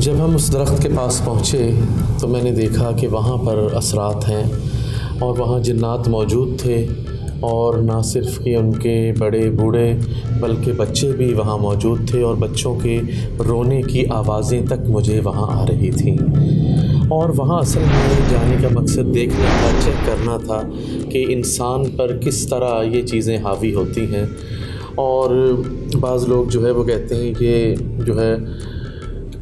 جب ہم اس درخت کے پاس پہنچے تو میں نے دیکھا کہ وہاں پر اثرات ہیں اور وہاں جنات موجود تھے، اور نہ صرف کہ ان کے بڑے بوڑھے بلکہ بچے بھی وہاں موجود تھے، اور بچوں کے رونے کی آوازیں تک مجھے وہاں آ رہی تھیں۔ اور وہاں اصل میں جانے کا مقصد دیکھنا تھا، چیک کرنا تھا کہ انسان پر کس طرح یہ چیزیں حاوی ہوتی ہیں۔ اور بعض لوگ جو ہے وہ کہتے ہیں کہ جو ہے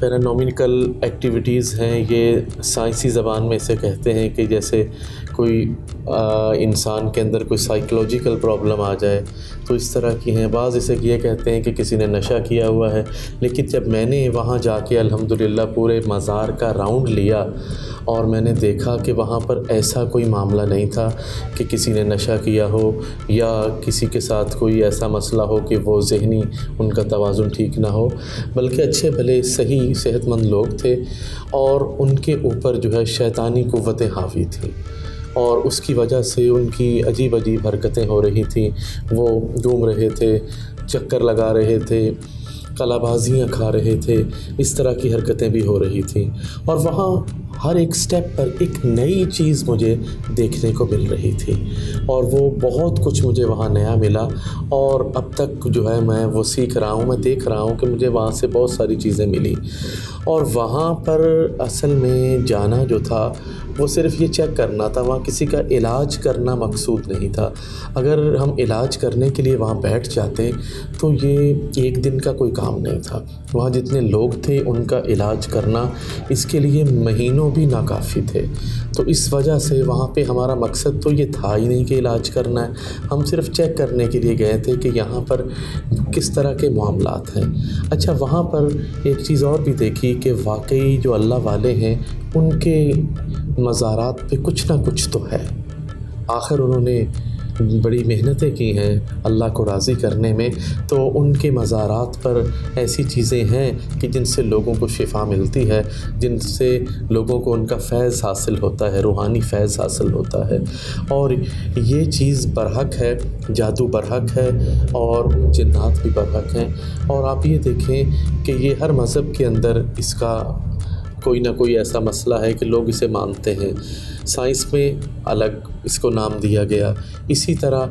پیرانومیکل ایکٹیویٹیز ہیں، یہ سائنسی زبان میں اسے کہتے ہیں کہ جیسے کوئی انسان کے اندر کوئی سائیکولوجیکل پرابلم آ جائے تو اس طرح کی ہیں۔ بعض اسے یہ کہتے ہیں کہ کسی نے نشہ کیا ہوا ہے۔ لیکن جب میں نے وہاں جا کے الحمدللہ پورے مزار کا راؤنڈ لیا اور میں نے دیکھا کہ وہاں پر ایسا کوئی معاملہ نہیں تھا کہ کسی نے نشہ کیا ہو یا کسی کے ساتھ کوئی ایسا مسئلہ ہو کہ وہ ذہنی ان کا توازن ٹھیک نہ ہو، بلکہ اچھے بھلے صحیح صحت مند لوگ تھے، اور ان کے اوپر جو ہے شیطانی قوتیں حاوی تھیں، اور اس کی وجہ سے ان کی عجیب عجیب حرکتیں ہو رہی تھیں۔ وہ گھوم رہے تھے، چکر لگا رہے تھے، قلع بازیاں کھا رہے تھے، اس طرح کی حرکتیں بھی ہو رہی تھیں۔ اور وہاں ہر ایک سٹیپ پر ایک نئی چیز مجھے دیکھنے کو مل رہی تھی، اور وہ بہت کچھ مجھے وہاں نیا ملا، اور اب تک جو ہے میں وہ سیکھ رہا ہوں، میں دیکھ رہا ہوں کہ مجھے وہاں سے بہت ساری چیزیں ملی۔ اور وہاں پر اصل میں جانا جو تھا وہ صرف یہ چیک کرنا تھا، وہاں کسی کا علاج کرنا مقصود نہیں تھا۔ اگر ہم علاج کرنے کے لیے وہاں بیٹھ جاتے تو یہ ایک دن کا کوئی کام نہیں تھا۔ وہاں جتنے لوگ تھے ان کا علاج کرنا اس کے لیے مہینوں بھی ناکافی تھے۔ تو اس وجہ سے وہاں پہ ہمارا مقصد تو یہ تھا ہی نہیں کہ علاج کرنا ہے، ہم صرف چیک کرنے کے لیے گئے تھے کہ یہاں پر کس طرح کے معاملات ہیں۔ اچھا، وہاں پر ایک چیز اور بھی دیکھی کہ واقعی جو اللہ والے ہیں ان کے مزارات پہ کچھ نہ کچھ تو ہے۔ آخر انہوں نے بڑی محنتیں کی ہیں اللہ کو راضی کرنے میں، تو ان کے مزارات پر ایسی چیزیں ہیں کہ جن سے لوگوں کو شفا ملتی ہے، جن سے لوگوں کو ان کا فیض حاصل ہوتا ہے، روحانی فیض حاصل ہوتا ہے۔ اور یہ چیز برحق ہے، جادو برحق ہے، اور جنات بھی برحق ہیں۔ اور آپ یہ دیکھیں کہ یہ ہر مذہب کے اندر اس کا کوئی نہ کوئی ایسا مسئلہ ہے کہ لوگ اسے مانتے ہیں۔ سائنس میں الگ اس کو نام دیا گیا، اسی طرح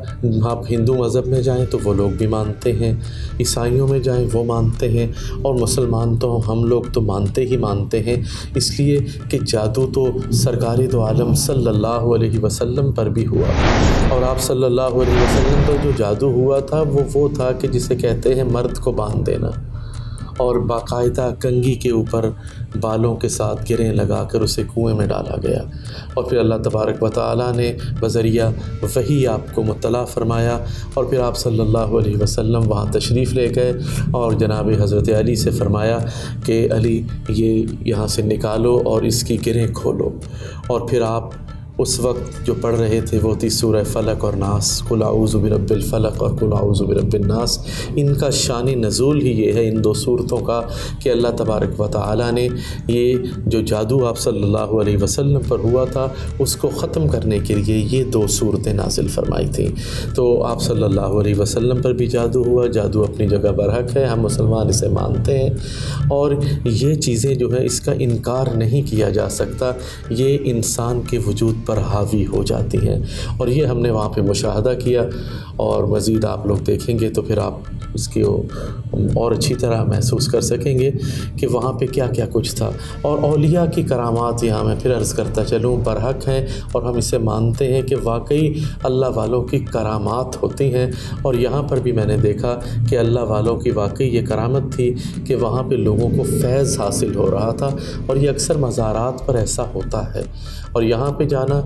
آپ ہندو مذہب میں جائیں تو وہ لوگ بھی مانتے ہیں، عیسائیوں میں جائیں وہ مانتے ہیں، اور مسلمان تو ہم لوگ تو مانتے ہی مانتے ہیں، اس لیے کہ جادو تو سرکار دو عالم صلی اللہ علیہ وسلم پر بھی ہوا، اور آپ صلی اللہ علیہ وسلم پر جو جادو ہوا تھا وہ تھا کہ جسے کہتے ہیں مرد کو باندھ دینا، اور باقاعدہ کنگھی کے اوپر بالوں کے ساتھ گریں لگا کر اسے کنویں میں ڈالا گیا، اور پھر اللہ تبارک و تعالیٰ نے بذریعہ وحی آپ کو مطلع فرمایا، اور پھر آپ صلی اللہ علیہ وسلم وہاں تشریف لے گئے اور جناب حضرت علی سے فرمایا کہ علی یہ یہاں سے نکالو اور اس کی گریں کھولو، اور پھر آپ اس وقت جو پڑھ رہے تھے وہ تھی سورہ فلق اور ناس، قل اعوذ برب الفلق اور قل اعوذ برب الناس۔ ان کا شان نزول ہی یہ ہے ان دو صورتوں کا کہ اللہ تبارک و تعالیٰ نے یہ جو جادو آپ صلی اللہ علیہ وسلم پر ہوا تھا اس کو ختم کرنے کے لیے یہ دو صورتیں نازل فرمائی تھیں۔ تو آپ صلی اللہ علیہ وسلم پر بھی جادو ہوا، جادو اپنی جگہ برحق ہے، ہم مسلمان اسے مانتے ہیں، اور یہ چیزیں جو ہیں اس کا انکار نہیں کیا جا سکتا، یہ انسان کے وجود پر حاوی ہو جاتی ہیں، اور یہ ہم نے وہاں پہ مشاہدہ کیا، اور مزید آپ لوگ دیکھیں گے تو پھر آپ اس کی اور اچھی طرح محسوس کر سکیں گے کہ وہاں پہ کیا کیا کچھ تھا۔ اور اولیاء کی کرامات یہاں میں پھر عرض کرتا چلوں برحق ہیں، اور ہم اسے مانتے ہیں کہ واقعی اللہ والوں کی کرامات ہوتی ہیں، اور یہاں پر بھی میں نے دیکھا کہ اللہ والوں کی واقعی یہ کرامت تھی کہ وہاں پہ لوگوں کو فیض حاصل ہو رہا تھا، اور یہ اکثر مزارات پر ایسا ہوتا ہے۔ اور یہاں پہ جانا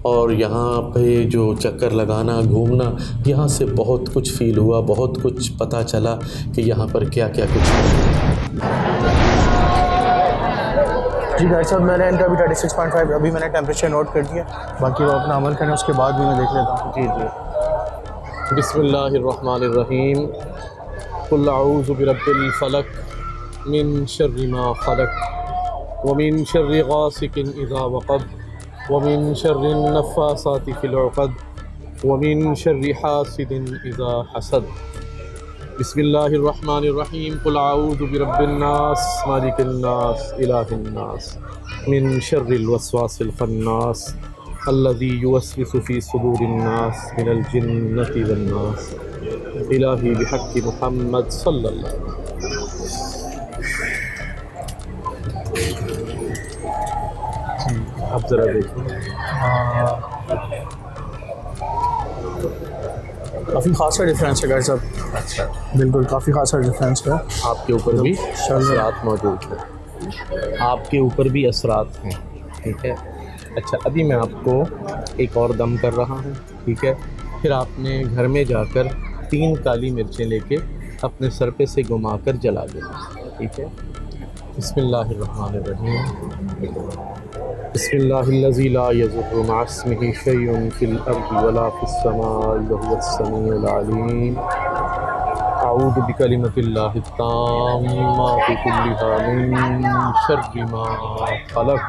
اور یہاں پہ جو چکر لگانا، گھومنا، یہاں سے بہت کچھ فیل ہوا، بہت کچھ پتہ چلا کہ یہاں پر کیا کیا کچھ ہے۔ جی ڈاکٹر صاحب، میں نے ان کا بھی 36.5 ابھی میں نے ٹیمپریچر نوٹ کر دیا، باقی وہ اپنا عمل کریں، اس کے بعد بھی میں دیکھ لیتا ہوں۔ جی بسم اللہ الرحمن الرحیم، قل اعوذ برب الفلق من شر ما خلق ومن شر غاسق اذا وقب ومن شر النفاثات في العقد ومن شر حاسد اذا حسد۔ بسم اللہ الرحمن الرحیم قل اعوذ برب الناس مالک الناس الہ الناس من شر الوسواس الخناس الذي يوسوس في صدور الناس من الجنة والناس الہی بحق محمد صلی اللہ علیہ وسلم. آپ ذرا دیکھیں کافی خاصا ڈفرینس ہے گائز صاحب. اچھا بالکل کافی خاصا ڈفرینس ہے. آپ کے اوپر بھی اثرات موجود ہیں, آپ کے اوپر بھی اثرات ہیں, ٹھیک ہے. اچھا ابھی میں آپ کو ایک اور دم کر رہا ہوں, ٹھیک ہے. پھر آپ نے گھر میں جا کر 3 کالی مرچیں لے کے اپنے سر پہ سے گھما کر جلا دینا, ٹھیک ہے. بسم اللہ الرحمن الرحیم. بسم اللہ الذی لا یضر مع اسمہ شیء فی الارض ولا فی السماء وهو السمیع العلیم. اعوذ بکلمۃ اللہ التامۃ کلھا من شر ما خلق.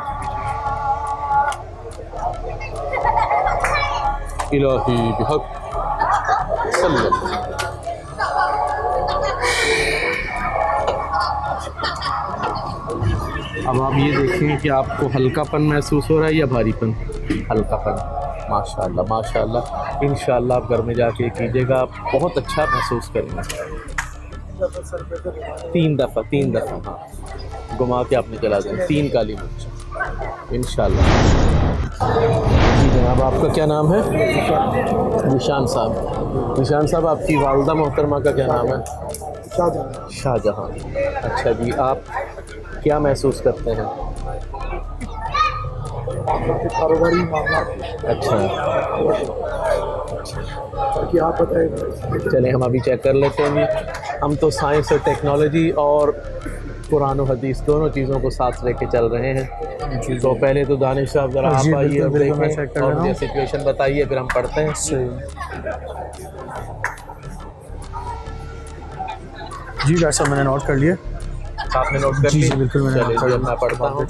الہی بحق صلی اللہ. اب آپ یہ دیکھیں کہ آپ کو ہلکا پن محسوس ہو رہا ہے یا بھاری پن؟ ہلکا پن. ماشاء اللہ ماشاء اللہ. انشاءاللہ آپ گھر میں جا کے کیجیے گا, آپ بہت اچھا محسوس کریں گے. 3 دفعہ ہاں گھما کے آپ نے چلا دیں 3 کالی مرچ انشاءاللہ. جی جناب, آپ کا کیا نام ہے؟ نشان صاحب. نشان صاحب آپ کی والدہ محترمہ کا کیا نام ہے؟ شاہ جہاں. اچھا جی, آپ کیا محسوس کرتے ہیں؟ کاروباری معاملات. اچھا باقی آپ بتائیں. چلیں ہم ابھی چیک کر لیتے ہیں. ہم تو سائنس اور ٹیکنالوجی اور قرآن و حدیث دونوں چیزوں کو ساتھ لے کے چل رہے ہیں. تو پہلے تو دانش صاحب ذرا آپ آئیے اور دیکھیں اور مجھے سچویشن بتائیے, پھر ہم پڑھتے ہیں. جی ڈاکٹر صاحب میں نے نوٹ کر لیے. آپ نے نوٹ کر لی؟ جی بالکل میں نے نوٹ کر میں پڑھتا ہوں.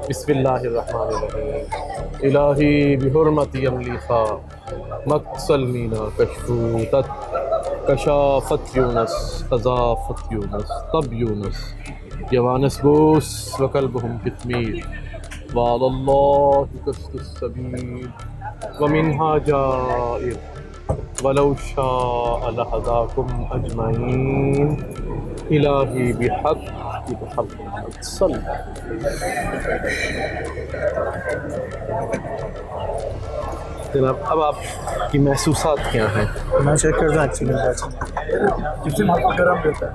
بسم اللہ الرحمن الرحیم. الہی بحرمت یملیخا مقصل مینا کشفوتت کشافت یونس قذافت یونس طب یونس جوانس بوس وقلبهم کثمیر وعلى الله قصد السبیل ومنها جائر ولو شاء لهداكم اجمعین. الہی بحق محمد صلی. جناب اب آپ کی محسوسات کیا ہیں؟ میں چیک کرتا ہوں ایکچولی. جسم آپ کو گرم رہتا ہے.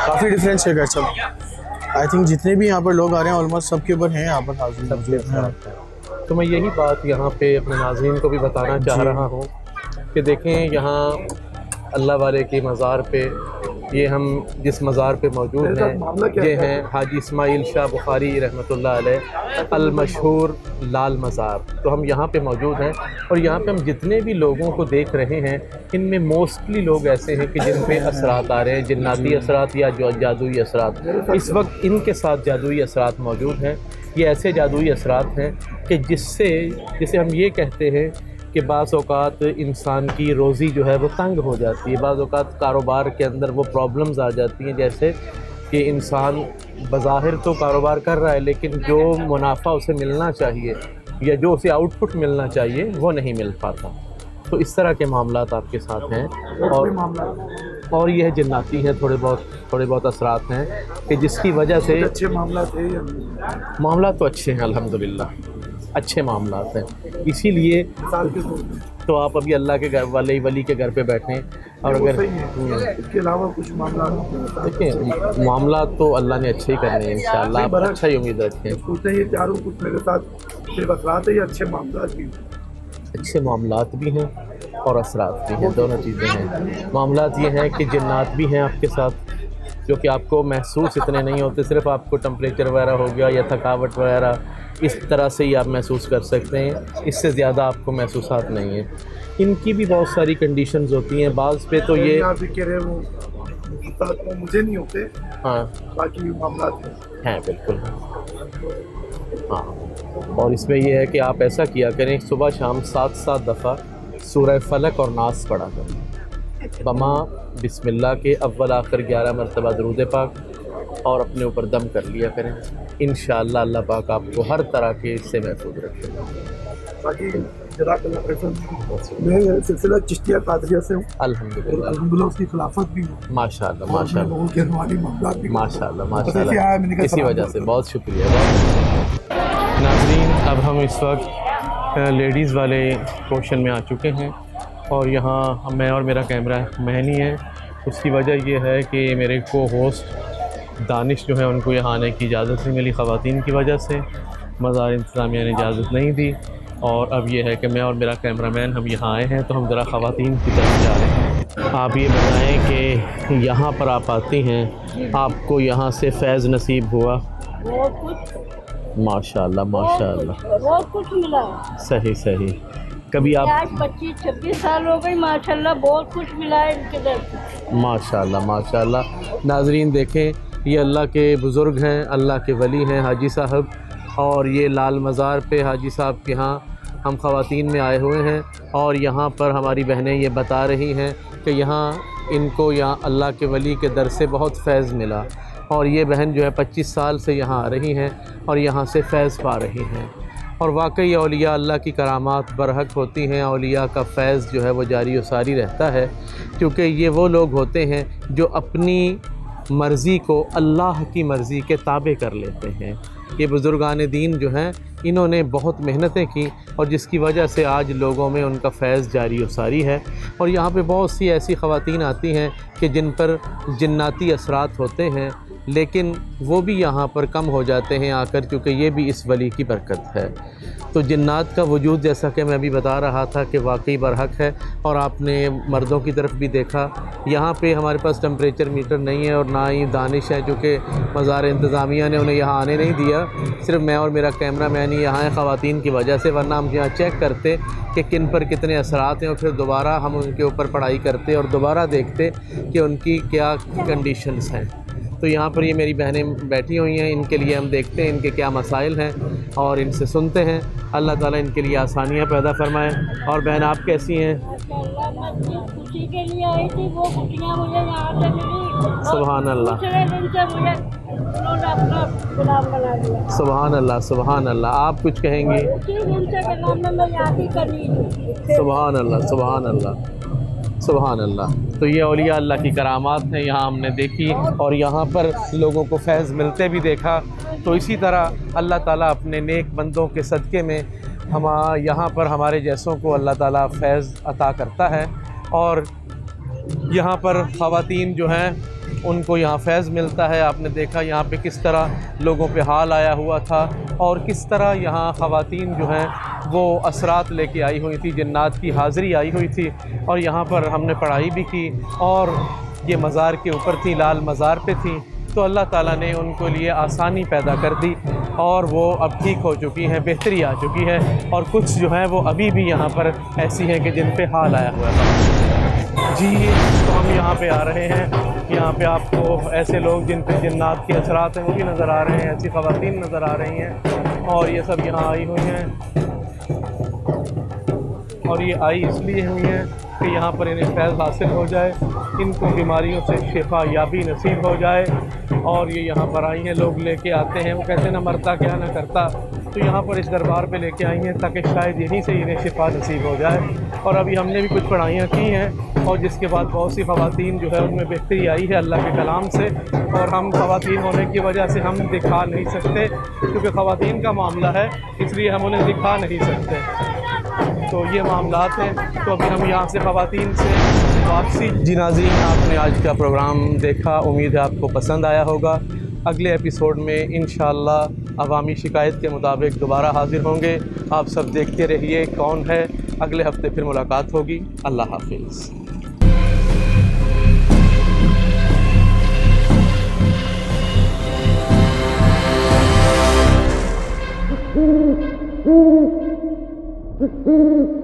کافی ڈفرینس ہے گائز صاحب. آئی تھنک جتنے بھی یہاں پر لوگ آ رہے ہیں آلموسٹ سب کے اوپر ہیں یہاں پر حاضر. تو میں یہی بات یہاں پہ اپنے ناظرین کو بھی بتانا چاہ رہا ہوں کہ دیکھیں یہاں اللہ والے کی مزار پہ, یہ ہم جس مزار پہ موجود ہیں یہ ہیں حاجی اسماعیل شاہ بخاری رحمۃ اللہ علیہ المشہور لال مزار. تو ہم یہاں پہ موجود ہیں اور یہاں پہ ہم جتنے بھی لوگوں کو دیکھ رہے ہیں ان میں موسٹلی لوگ ایسے ہیں کہ جن پہ اثرات آ رہے ہیں, جناتی اثرات یا جادوئی اثرات. اس وقت ان کے ساتھ جادوئی اثرات موجود ہیں. یہ ایسے جادوئی اثرات ہیں کہ جسے ہم یہ کہتے ہیں کہ بعض اوقات انسان کی روزی جو ہے وہ تنگ ہو جاتی ہے, بعض اوقات کاروبار کے اندر وہ پرابلمز آ جاتی ہیں, جیسے کہ انسان بظاہر تو کاروبار کر رہا ہے لیکن جو منافع اسے ملنا چاہیے یا جو اسے آؤٹ پٹ ملنا چاہیے وہ نہیں مل پاتا. تو اس طرح کے معاملات آپ کے ساتھ ہیں اور یہ جناتی ہیں, تھوڑے بہت اثرات ہیں کہ جس کی وجہ سے اچھے معاملات ہیں. معاملات تو اچھے ہیں الحمدللہ, اچھے معاملات ہیں. اسی لیے مثال کے طور پر تو آپ ابھی اللہ کے گھر ولی کے گھر پہ بیٹھیں اور اگر اس کے علاوہ کچھ معاملات دیکھیں معاملات تو اللہ نے اچھے ہی کرنے ہیں انشاءاللہ. آپ اچھا ہی امید رکھیں. پوچھتے ہیں یہ چاروں کچھ میرے ساتھ صرف اثرات ہیں یا اچھے معاملات بھی؟ اچھے معاملات بھی ہیں اور اثرات بھی ہیں, دونوں چیزیں ہیں. معاملات یہ ہیں کہ جنات بھی ہیں آپ کے ساتھ جو کہ آپ کو محسوس اتنے نہیں ہوتے, صرف آپ کو ٹمپریچر وغیرہ ہو گیا یا تھکاوٹ وغیرہ اس طرح سے ہی آپ محسوس کر سکتے ہیں, اس سے زیادہ آپ کو محسوسات نہیں ہیں. ان کی بھی بہت ساری کنڈیشنز ہوتی ہیں, بعض پہ تو یہ آپ بھی کہہ رہے وہ مجھے نہیں ہوتے, ہاں باقی معاملات ہیں بالکل ہاں. اور اس میں یہ ہے کہ آپ ایسا کیا کریں صبح شام 7 دفعہ سورہ فلق اور ناس پڑھا کریں. بما بسم اللہ کے اول آخر 11 مرتبہ درود پاک اور اپنے اوپر دم کر لیا کریں. انشاءاللہ اللہ پاک آپ کو ہر طرح کے اس سے محفوظ رکھے. باقی جزاک اللہ خیر. میں سلسلہ چشتیہ قادریہ سے ہوں. الحمدللہ الحمدللہ اس کی خلافت بھی ہوں. ماشاء اللہ ماشاء اللہ لوگوں کی روحانی معاملات بھی. ماشاء اللہ ماشاء اللہ. اسی وجہ سے بہت شکریہ. ناظرین اب ہم اس وقت لیڈیز والے پورشن میں آ چکے ہیں اور یہاں میں اور میرا کیمرہ مہنی ہے. اس کی وجہ یہ ہے کہ میرے کو ہوسٹ دانش جو ہے ان کو یہاں آنے کی اجازت نہیں ملی خواتین کی وجہ سے. مزار انتظامیہ نے اجازت نہیں دی اور اب یہ ہے کہ میں اور میرا کیمرہ مین ہم یہاں آئے ہیں تو ہم ذرا خواتین کی طرف جا رہے ہیں. آپ یہ بتائیں کہ یہاں پر آپ آتی ہیں آپ کو یہاں سے فیض نصیب ہوا؟ بہت کچھ ماشاء اللہ ماشاء اللہ. بہت کچھ ملا. صحیح صحیح. کبھی آپ آج 25-26 سال ہو گئی ماشاء اللہ بہت کچھ ملا ہے ان کے طرف. ماشاء اللہ ماشاء اللہ. ناظرین دیکھیں یہ اللہ کے بزرگ ہیں, اللہ کے ولی ہیں حاجی صاحب, اور یہ لال مزار پہ حاجی صاحب کے ہاں ہم خواتین میں آئے ہوئے ہیں اور یہاں پر ہماری بہنیں یہ بتا رہی ہیں کہ یہاں ان کو یہاں اللہ کے ولی کے در سے بہت فیض ملا اور یہ بہن جو ہے 25 سال سے یہاں آ رہی ہیں اور یہاں سے فیض پا رہی ہیں. اور واقعی اولیاء اللہ کی کرامات برحق ہوتی ہیں. اولیاء کا فیض جو ہے وہ جاری و ساری رہتا ہے کیونکہ یہ وہ لوگ ہوتے ہیں جو اپنی مرضی کو اللہ کی مرضی کے تابع کر لیتے ہیں. یہ بزرگان دین جو ہیں انہوں نے بہت محنتیں کی اور جس کی وجہ سے آج لوگوں میں ان کا فیض جاری و ساری ہے. اور یہاں پہ بہت سی ایسی خواتین آتی ہیں کہ جن پر جناتی اثرات ہوتے ہیں لیکن وہ بھی یہاں پر کم ہو جاتے ہیں آ کر کیونکہ یہ بھی اس ولی کی برکت ہے. تو جنات کا وجود جیسا کہ میں ابھی بتا رہا تھا کہ واقعی برحق ہے. اور آپ نے مردوں کی طرف بھی دیکھا یہاں پہ ہمارے پاس ٹمپریچر میٹر نہیں ہے اور نہ ہی دانش ہے کیونکہ مزار انتظامیہ نے انہیں یہاں آنے نہیں دیا. صرف میں اور میرا کیمرہ مین ہی یہاں ہے خواتین کی وجہ سے, ورنہ ہم یہاں چیک کرتے کہ کن پر کتنے اثرات ہیں اور پھر دوبارہ ہم ان کے اوپر پڑھائی کرتے اور دوبارہ دیکھتے کہ ان کی کیا کنڈیشنز ہیں. تو یہاں پر یہ میری بہنیں بیٹھی ہوئی ہیں, ان کے لیے ہم دیکھتے ہیں ان کے کیا مسائل ہیں اور ان سے سنتے ہیں. اللہ تعالیٰ ان کے لیے آسانیاں پیدا فرمائے. اور بہن آپ کیسی ہیں؟ ماشاء اللہ میں جس خوشی کے لیے آئی تھی وہ خوشیاں مجھے یہاں سے ملی. سبحان اللہ. دوسرے دن سے مجھے انہوں نے اپنا غلام بنا دیا. سبحان اللہ سبحان اللہ. آپ کچھ کہیں گی؟ اسی دن سے غلام میں یاد ہی کرنی تھی. سبحان اللہ سبحان اللہ سبحان اللہ. تو یہ اولیاء اللہ کی کرامات ہیں یہاں ہم نے دیکھی اور یہاں پر لوگوں کو فیض ملتے بھی دیکھا. تو اسی طرح اللہ تعالیٰ اپنے نیک بندوں کے صدقے میں یہاں پر ہمارے جیسوں کو اللہ تعالیٰ فیض عطا کرتا ہے. اور یہاں پر خواتین جو ہیں ان کو یہاں فیض ملتا ہے. آپ نے دیکھا یہاں پہ کس طرح لوگوں پہ حال آیا ہوا تھا اور کس طرح یہاں خواتین جو ہیں وہ اثرات لے کے آئی ہوئی تھی, جنات کی حاضری آئی ہوئی تھی. اور یہاں پر ہم نے پڑھائی بھی کی اور یہ مزار کے اوپر تھی, لال مزار پہ تھی. تو اللہ تعالیٰ نے ان کے لیے آسانی پیدا کر دی اور وہ اب ٹھیک ہو چکی ہیں, بہتری آ چکی ہے. اور کچھ جو ہیں وہ ابھی بھی یہاں پر ایسی ہیں کہ جن پہ حال آیا ہوا ہے. جی تو ہم یہاں پہ آ رہے ہیں. یہاں پہ آپ کو ایسے لوگ جن پہ جنات کے اثرات ہیں وہ بھی نظر آ رہے ہیں, ایسی خواتین نظر آ رہی ہیں اور یہ سب یہاں آئی ہوئی ہیں. اور یہ آئی اس لیے ہوئی ہیں کہ یہاں پر انہیں فیض حاصل ہو جائے, ان کو بیماریوں سے شفا یابی نصیب ہو جائے. اور یہ یہاں پر آئی ہیں, لوگ لے کے آتے ہیں, وہ کہتے ہیں نہ مرتا کیا نہ کرتا. تو یہاں پر اس دربار پہ لے کے آئی ہیں تاکہ شاید یہیں سے انہیں شفا نصیب ہو جائے. اور ابھی ہم نے بھی کچھ پڑھائیاں کی ہیں اور جس کے بعد بہت سی خواتین جو ہے ان میں بہتری آئی ہے اللہ کے کلام سے. اور ہم خواتین ہونے کی وجہ سے ہم دکھا نہیں سکتے کیونکہ خواتین کا معاملہ ہے, اس لیے ہم انہیں دکھا نہیں سکتے. تو یہ معاملات ہیں. تو ابھی ہم یہاں سے خواتین سے واپسی. جی ناظرین آپ نے آج کا پروگرام دیکھا, امید ہے آپ کو پسند آیا ہوگا. اگلے ایپیسوڈ میں انشاءاللہ عوامی شکایت کے مطابق دوبارہ حاضر ہوں گے. آپ سب دیکھتے رہیے کون ہے. اگلے ہفتے پھر ملاقات ہوگی. اللہ حافظ. Mm-hmm.